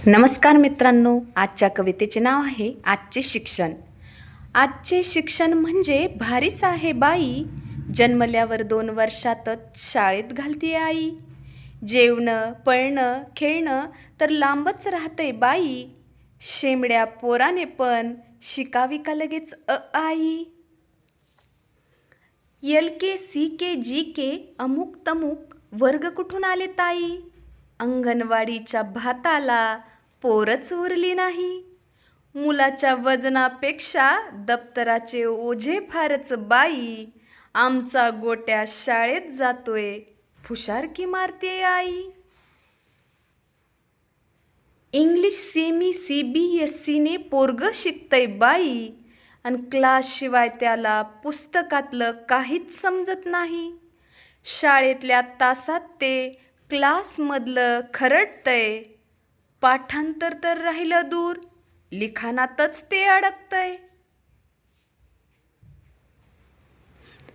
नमस्कार मित्रांनो, आजच्या कवितेचे नाव आहे आजचे शिक्षण. आजचे शिक्षण म्हणजे भारीच आहे बाई, जन्मल्यावर 2 वर्षातच शाळेत घालते आई. जेवणं, पळणं, खेळणं तर लांबच राहतंय बाई, शेंबड्या पोराने पण शिकावी का लगेच आई. LK CK GK अमुक तमुक वर्ग कुठून आले ताई, अंगणवाडीच्या भाताला पोरच उरली नाही. मुलाच्या वजनापेक्षा दप्तराचे ओझे फारच बाई, आमचा गोट्या शाळेत जातोय फुशारकी मारते आई. इंग्लिश सेमी CBSEने पोरग शिकतय बाई, आणि क्लासशिवाय त्याला पुस्तकातलं काहीच समजत नाही. शाळेतल्या तासात ते क्लासमधलं खरडतंय, पाठांतर तर राहिलं दूर, लिखाणातच ते अडकतंय.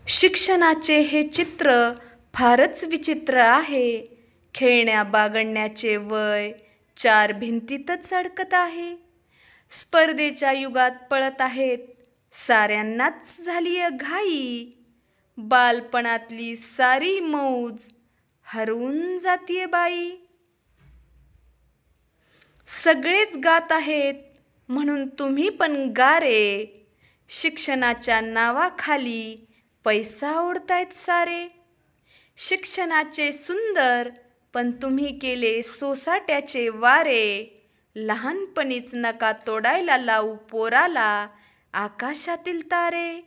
शिक्षणाचे हे चित्र फारच विचित्र आहे, खेळण्या बागडण्याचे वय 4 भिंतीतच अडकत आहे. स्पर्धेच्या युगात पळत आहेत, साऱ्यांनाच झालीय घाई, बालपणातली सारी मौज हरवून जातीये बाई. सगळेच गात आहेत म्हणून तुम्ही पण गा रे, शिक्षणाच्या नावाखाली पैसा ओढतायत सारे. शिक्षणाचे सुंदर पण तुम्ही केले सोसाट्याचे वारे, लहानपणीच नका तोडायला लावू पोराला आकाशातील तारे.